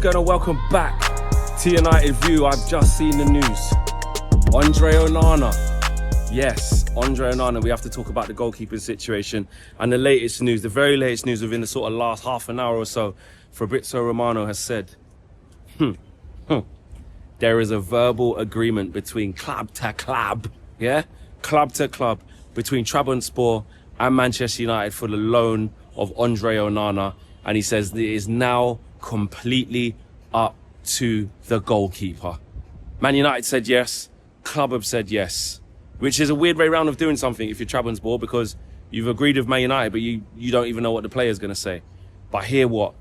going on? Welcome back to United View. I've just seen the news. Andre Onana. Yes, Andre Onana. We have to talk about the goalkeeping situation and the latest news, the very latest news within the sort of last half an hour or so. Fabrizio Romano has said, there is a verbal agreement between club to club, club to club, between Trabzonspor and Manchester United for the loan of Andre Onana. And he says it is now completely up to the goalkeeper. Man United said yes, club have said yes, which is a weird way round of doing something if you're Trabzonspor, because you've agreed with Man United, but you don't even know what the player's going to say. But hear what?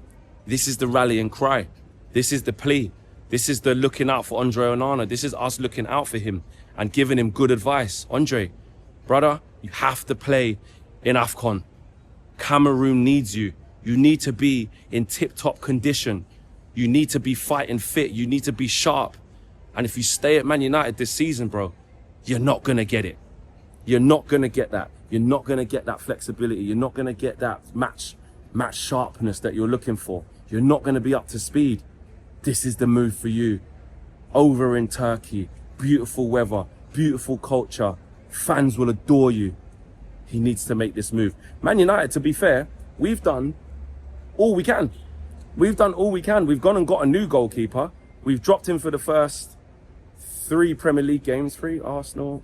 This is the rallying cry. This is the plea. This is the looking out for Andre Onana. This is us looking out for him and giving him good advice. Andre, brother, you have to play in AFCON. Cameroon needs you. You need to be in tip-top condition. You need to be fighting fit. You need to be sharp. And if you stay at Man United this season, bro, you're not going to get it. You're not going to get that. You're not going to get that flexibility. You're not going to get that match sharpness that you're looking for. You're not going to be up to speed. This is the move for you. Over in Turkey, beautiful weather, beautiful culture. Fans will adore you. He needs to make this move. Man United, to be fair, we've done all we can. We've done all we can. We've gone and got a new goalkeeper. We've dropped him for the first 3 Premier League games. 3, Arsenal,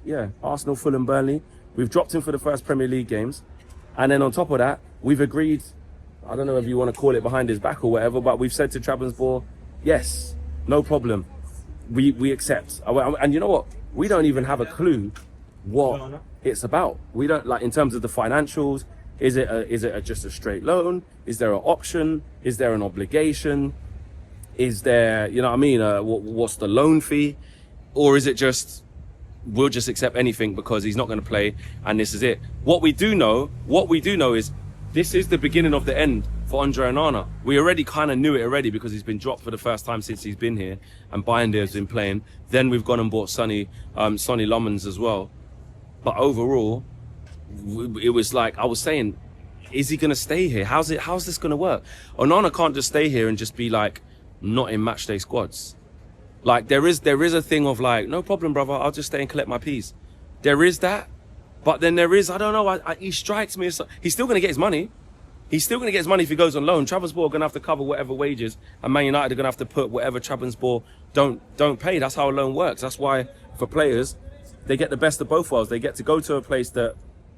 Fulham, Burnley. We've dropped him for the first Premier League games. And then on top of that, we've agreed, I don't know if you want to call it behind his back or whatever, but we've said to Trabzonspor, yes, no problem. We accept. And you know what? We don't even have a clue what it's about. We don't, like, in terms of the financials. Is it just a straight loan? Is there an option? Is there an obligation? Is there, you know what I mean? What's the loan fee? Or is it just, we'll just accept anything because he's not going to play and this is it? What we do know is this is the beginning of the end for Andre Onana. We already kind of knew it already because he's been dropped for the first time since he's been here and Binder has been playing. Then we've gone and bought Sonny Lommans as well. But overall, it was like I was saying, is he going to stay here? How's this going to work? Onana can't just stay here and just be like not in matchday squads. Like there is a thing of like, no problem, brother, I'll just stay and collect my peas. There is that, but then there is, I don't know, he strikes me as, he's still going to get his money. He's still going to get his money if he goes on loan. Trabzonspor are going to have to cover whatever wages, and Man United are going to have to put whatever Trabzonspor don't pay. That's how a loan works. That's why for players, they get the best of both worlds. They get to go to a place that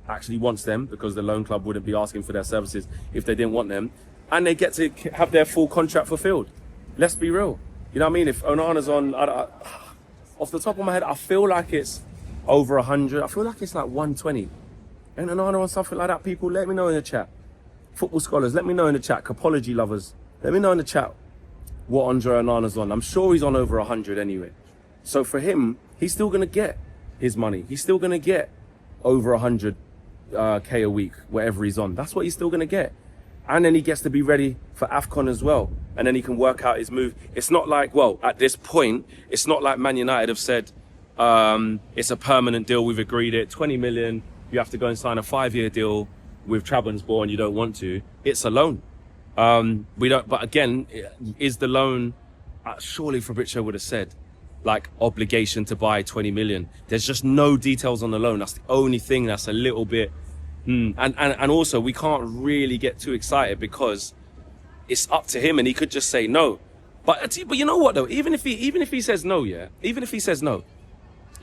actually wants them because the loan club wouldn't be asking for their services if they didn't want them, and they get to have their full contract fulfilled. Let's be real. You know what I mean? If Onana's on, off the top of my head, I feel like it's over 100. I feel like it's like 120. And Onana on something like that, people, let me know in the chat. Football scholars, let me know in the chat. Capology lovers, let me know in the chat what Andre Onana's on. I'm sure he's on over 100 anyway. So for him, he's still going to get his money. He's still going to get over 100 K a week, whatever he's on. That's what he's still going to get. And then he gets to be ready for AFCON as well. And then he can work out his move. It's not like, well, at this point, it's not like Man United have said, it's a permanent deal, we've agreed it, 20 million, you have to go and sign a 5-year deal with Trabzonspor and you don't want to. It's a loan. But again, is the loan, surely Fabrizio would have said, like, obligation to buy 20 million. There's just no details on the loan. That's the only thing that's a little bit, and also we can't really get too excited because it's up to him and he could just say no. But you know what though? Even if he says no, even if he says no,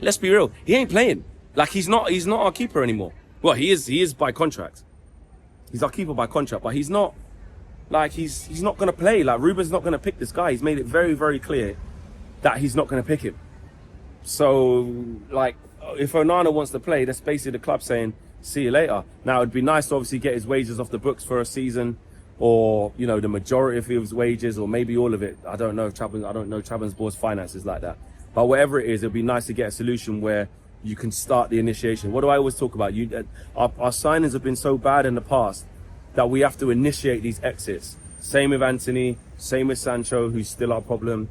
let's be real, he ain't playing. Like he's not our keeper anymore. Well, he is by contract. He's our keeper by contract, but he's not, like, he's not gonna play. Like, Ruben's not gonna pick this guy. He's made it very, very clear that he's not gonna pick him. So, like, if Onana wants to play, that's basically the club saying, see you later. Now, it'd be nice to obviously get his wages off the books for a season, or, you know, the majority of his wages, or maybe all of it. I don't know Trabzonspor's finances like that. But whatever it is, it'd be nice to get a solution where you can start the initiation. What do I always talk about? Our signings have been so bad in the past that we have to initiate these exits. Same with Anthony, same with Sancho, who's still our problem.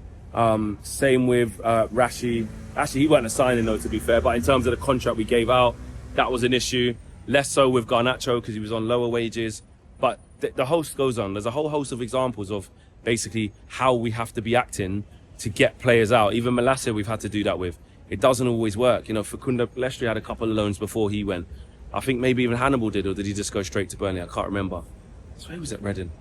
Same with Rashi. Actually, he wasn't a signing though, to be fair, but in terms of the contract we gave out, that was an issue. Less so with Garnacho because he was on lower wages. But the host goes on. There's a whole host of examples of basically how we have to be acting to get players out. Even Malacia, we've had to do that with. It doesn't always work. You know, Facundo Pellistri had a couple of loans before he went. I think maybe even Hannibal did, or did he just go straight to Burnley? I can't remember. So he was at Reading.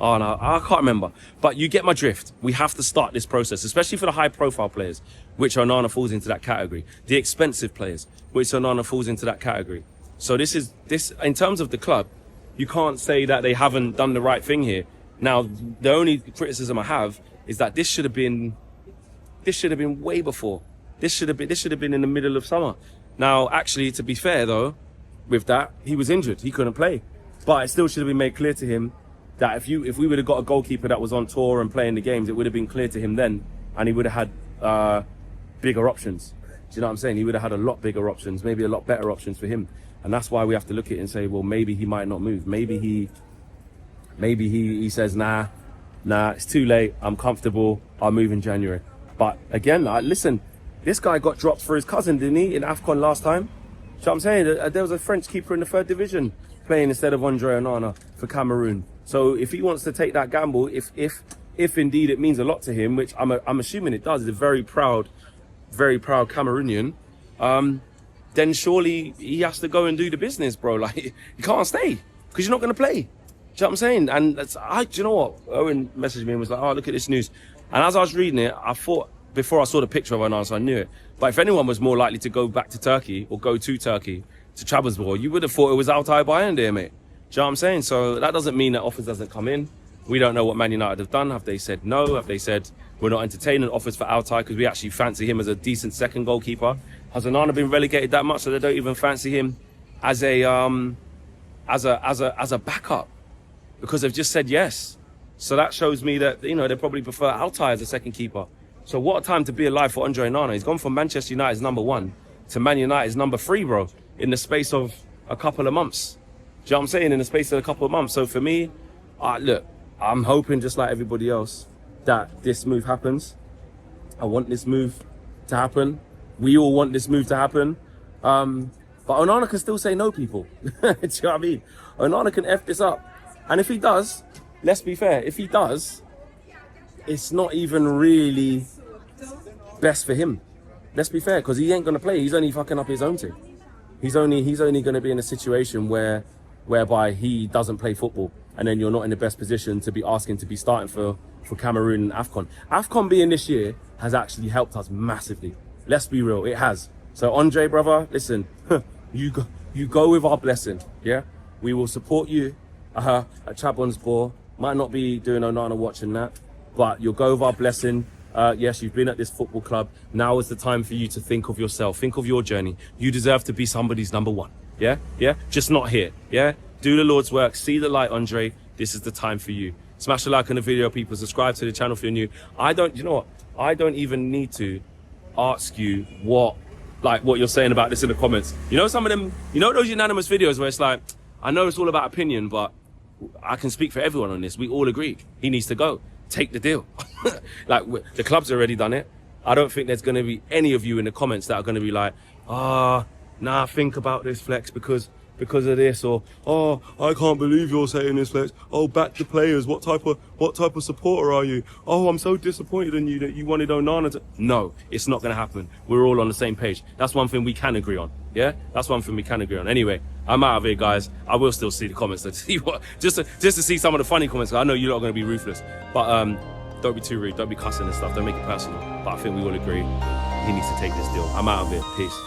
Oh no, I can't remember. But you get my drift. We have to start this process, especially for the high-profile players, which Onana falls into that category. The expensive players, which Onana falls into that category. So this in terms of the club, you can't say that they haven't done the right thing here. Now, the only criticism I have is that this should have been way before. This should have been in the middle of summer. Now, actually, to be fair though, with that, he was injured. He couldn't play. But it still should have been made clear to him that if we would have got a goalkeeper that was on tour and playing the games, it would have been clear to him then, and he would have had bigger options. Do you know what I'm saying? He would have had a lot bigger options, maybe a lot better options for him. And that's why we have to look at it and say, well, maybe he might not move. Maybe he says, nah, it's too late. I'm comfortable. I'll move in January. But again, listen, this guy got dropped for his cousin, didn't he, in AFCON last time? So I'm saying there was a French keeper in the 3rd division playing instead of Andre Onana for Cameroon. So if he wants to take that gamble, if indeed it means a lot to him, which I'm assuming it does, he's a very proud Cameroonian, then surely he has to go and do the business, bro. Like, you can't stay because you're not going to play. Do you know what I'm saying? And do you know what? Owen messaged me and was like, oh, look at this news. And as I was reading it, I thought, before I saw the picture of Onana, so I knew it. But if anyone was more likely to go back to Turkey or go to Turkey, to Trabzonspor, you would have thought it was Altay Bayern there, mate. Do you know what I'm saying? So that doesn't mean that offers doesn't come in. We don't know what Man United have done. Have they said no? Have they said we're not entertaining offers for Altay because we actually fancy him as a decent second goalkeeper? Has Onana been relegated that much so they don't even fancy him as a backup? Because they've just said yes. So that shows me that, you know, they probably prefer Altay as a second keeper. So what a time to be alive for Andre Onana. He's gone from Manchester United's #1 to Man United's #3, bro, in the space of a couple of months. Do you know what I'm saying? In the space of a couple of months. So for me, look, I'm hoping just like everybody else that this move happens. I want this move to happen. We all want this move to happen. But Onana can still say no, people. Do you know what I mean? Onana can F this up. And if he does, let's be fair, if he does, it's not even really best for him. Let's be fair, because he ain't going to play. He's only fucking up his own team. He's only going to be in a situation whereby he doesn't play football, and then you're not in the best position to be asking to be starting for Cameroon and AFCON. AFCON being this year has actually helped us massively. Let's be real, it has. So Andre, brother, listen, you go with our blessing, yeah? We will support you at Trabzonspor. Might not be doing Onana watching that, but you'll go with our blessing. Yes, you've been at this football club. Now is the time for you to think of yourself. Think of your journey. You deserve to be somebody's #1. Yeah? Yeah? Just not here. Yeah? Do the Lord's work. See the light, Andre. This is the time for you. Smash a like on the video, people. Subscribe to the channel if you're new. You know what? I don't even need to ask you what you're saying about this in the comments. You know, some of them, you know, those unanimous videos where it's like, I know it's all about opinion, but I can speak for everyone on this. We all agree. He needs to go. Take the deal. Like, the club's already done it. I don't think there's going to be any of you in the comments that are going to be like, nah, think about this, Flex, because of this, or I can't believe you're saying this, Flex. Oh, back the players. What type of supporter are you? Oh, I'm so disappointed in you that you wanted Onana to. No, it's not going to happen. We're all on the same page. That's one thing we can agree on. Yeah, that's one thing we can agree on. Anyway, I'm out of here, guys. I will still see the comments to see just to see some of the funny comments. I know you're not going to be ruthless, but don't be too rude. Don't be cussing and stuff. Don't make it personal. But I think we all agree he needs to take this deal. I'm out of here. Peace.